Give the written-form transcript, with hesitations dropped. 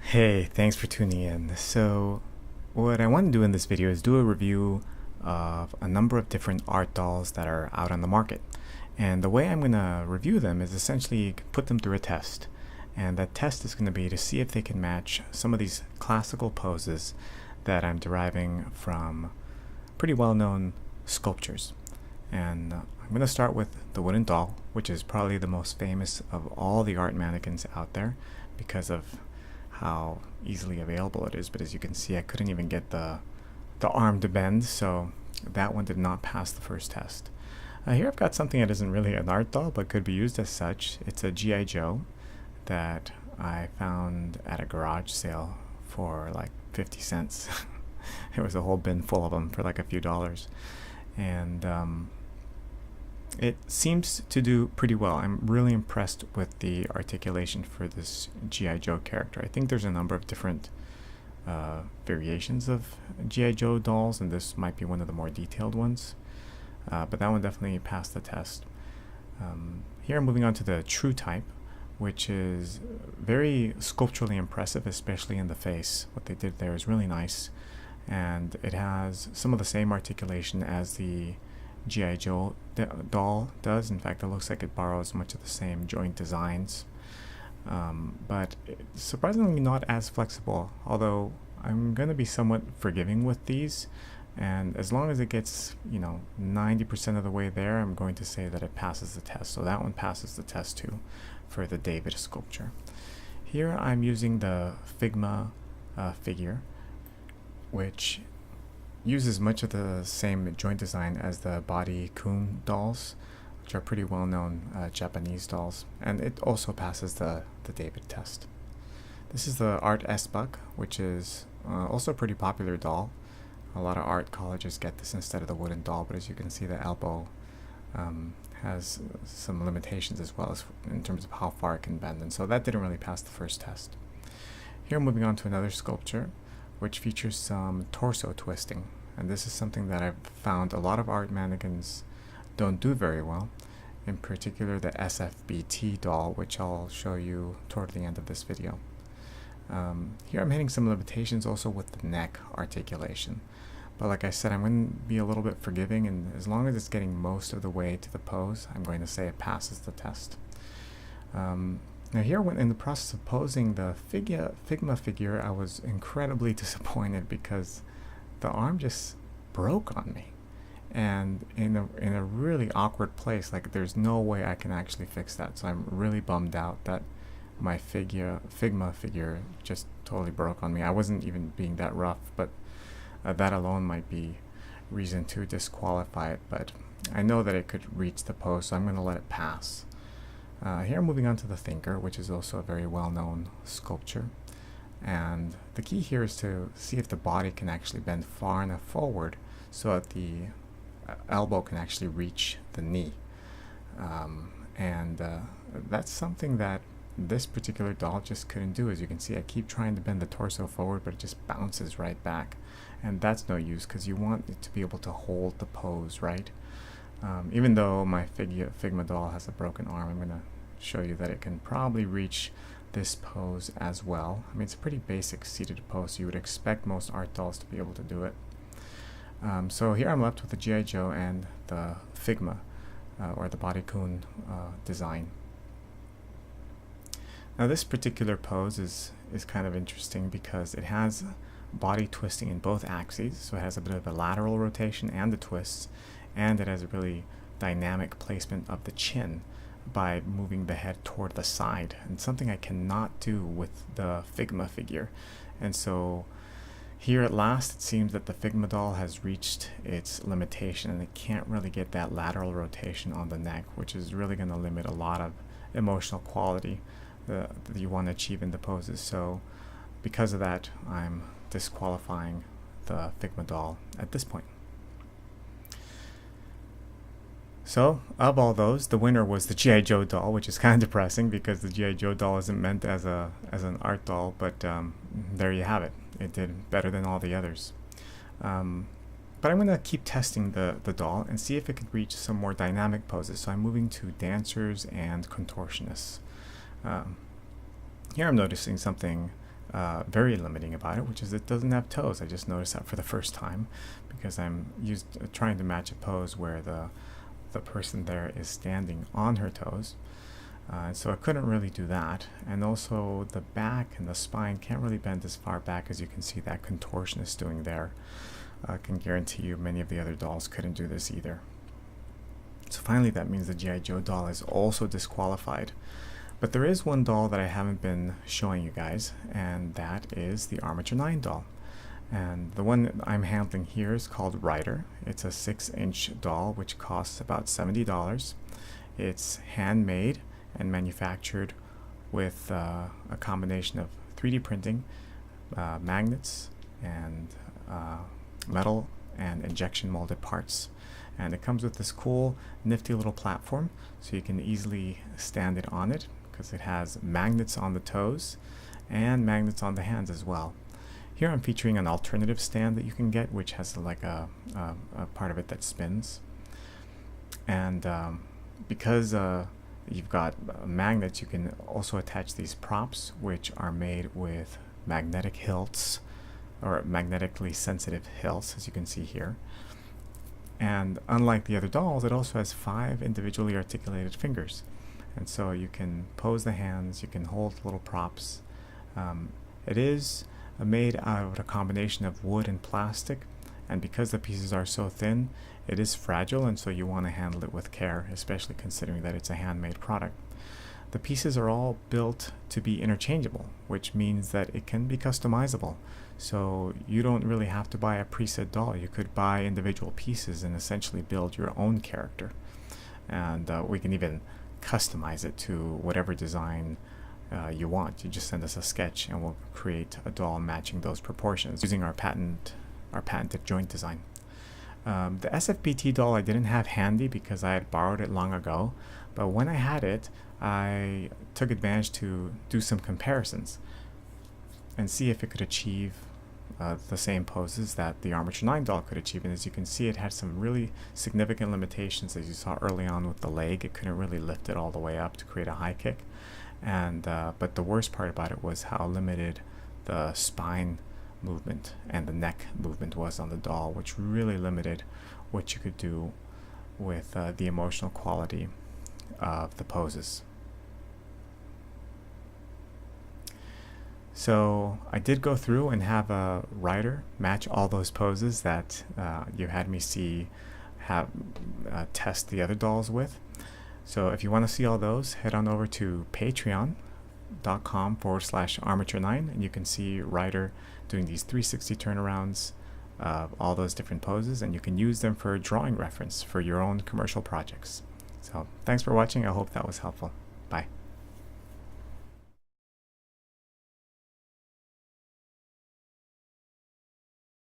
Hey, thanks for tuning in. So, what I want to do in this video is do a review of a number of different art dolls that are out on the market. And the way I'm going to review them is essentially put them through a test. And that test is going to be to see if they can match some of these classical poses that I'm deriving from pretty well-known sculptures. And I'm going to start with the wooden doll, which is probably the most famous of all the art mannequins out there because of how easily available it is. But as you can see, I couldn't even get the arm to bend, so that one did not pass the first test. Here I've got something that isn't really an art doll but could be used as such. It's a G.I. Joe that I found at a garage sale for like 50 cents. It was a whole bin full of them for like a few dollars. And it seems to do pretty well. I'm really impressed with the articulation for this G.I. Joe character. I think there's a number of different variations of G.I. Joe dolls, and this might be one of the more detailed ones. But that one definitely passed the test. Here I'm moving on to the true type, which is very sculpturally impressive, especially in the face. What they did there is really nice, and it has some of the same articulation as the G.I. Joe doll does. In fact, it looks like it borrows much of the same joint designs, but it's surprisingly not as flexible, although I'm going to be somewhat forgiving with these, and as long as it gets 90% of the way there, I'm going to say that it passes the test. So that one passes the test too for the David sculpture. Here I'm using the Figma figure, which uses much of the same joint design as the body kun dolls, which are pretty well-known Japanese dolls, and it also passes the David test. This is the Art S-Buck, which is also a pretty popular doll. A lot of art colleges get this instead of the wooden doll, but as you can see, the elbow has some limitations as well as in terms of how far it can bend, and so that didn't really pass the first test. Here moving on to another sculpture which features some torso twisting, and this is something that I've found a lot of art mannequins don't do very well, in particular the sfbt doll, which I'll show you toward the end of this video. Here I'm hitting some limitations also with the neck articulation, but like I said, I'm going to be a little bit forgiving, and as long as it's getting most of the way to the pose, I'm going to say it passes the test. Now here, when in the process of posing the Figma figure, I was incredibly disappointed because the arm just broke on me, and in a really awkward place. Like, there's no way I can actually fix that, so I'm really bummed out that my Figma figure just totally broke on me. I wasn't even being that rough, but that alone might be reason to disqualify it, but I know that it could reach the pose, so I'm going to let it pass. Here moving on to the Thinker, which is also a very well-known sculpture, and the key here is to see if the body can actually bend far enough forward so that the elbow can actually reach the knee, and that's something that this particular doll just couldn't do. As you can see, I keep trying to bend the torso forward, but it just bounces right back, and that's no use because you want it to be able to hold the pose, right? Even though my Figma doll has a broken arm, I'm going to show you that it can probably reach this pose as well. I mean, it's a pretty basic seated pose, so you would expect most art dolls to be able to do it. So here I'm left with the G.I. Joe and the Figma, or the body kun design. Now this particular pose is kind of interesting because it has body twisting in both axes, so it has a bit of a lateral rotation and the twists, and it has a really dynamic placement of the chin by moving the head toward the side, and something I cannot do with the Figma figure. And so here at last, it seems that the Figma doll has reached its limitation, and it can't really get that lateral rotation on the neck, which is really going to limit a lot of emotional quality that you want to achieve in the poses. So because of that, I'm disqualifying the Figma doll at this point. So, of all those, the winner was the G.I. Joe doll, which is kind of depressing because the G.I. Joe doll isn't meant as an art doll, but there you have it. It did better than all the others. But I'm going to keep testing the doll and see if it could reach some more dynamic poses. So I'm moving to dancers and contortionists. Here I'm noticing something very limiting about it, which is it doesn't have toes. I just noticed that for the first time because I'm trying to match a pose where the person there is standing on her toes. So I couldn't really do that. And also the back and the spine can't really bend as far back as you can see that contortionist doing there. I can guarantee you many of the other dolls couldn't do this either. So finally that means the G.I. Joe doll is also disqualified. But there is one doll that I haven't been showing you guys, and that is the Armature 9 doll. And the one that I'm handling here is called Rider. It's a 6-inch doll which costs about $70. It's handmade and manufactured with a combination of 3D printing, magnets, and metal and injection molded parts. And it comes with this cool nifty little platform so you can easily stand it on it because it has magnets on the toes and magnets on the hands as well. Here I'm featuring an alternative stand that you can get which has like a part of it that spins. And because you've got magnets, you can also attach these props which are made with magnetic hilts or magnetically sensitive hilts, as you can see here. And unlike the other dolls, it also has 5 individually articulated fingers. And so you can pose the hands, you can hold little props. It is made out of a combination of wood and plastic, and because the pieces are so thin, it is fragile, and so you want to handle it with care, especially considering that it's a handmade product. The pieces are all built to be interchangeable, which means that it can be customizable. So you don't really have to buy a preset doll. You could buy individual pieces and essentially build your own character. And we can even customize it to whatever design you want. You just send us a sketch and we'll create a doll matching those proportions using our patented joint design. The sfbt doll I didn't have handy because I had borrowed it long ago, but when I had it, I took advantage to do some comparisons and see if it could achieve the same poses that the Armature 9 doll could achieve. And as you can see, it had some really significant limitations. As you saw early on with the leg, it couldn't really lift it all the way up to create a high kick. And but the worst part about it was how limited the spine movement and the neck movement was on the doll, which really limited what you could do with the emotional quality of the poses. So I did go through and have a writer match all those poses that you had me test the other dolls with. So if you want to see all those, head on over to patreon.com/armature9 and you can see Ryder doing these 360 turnarounds of all those different poses, and you can use them for drawing reference for your own commercial projects. So thanks for watching. I hope that was helpful. Bye.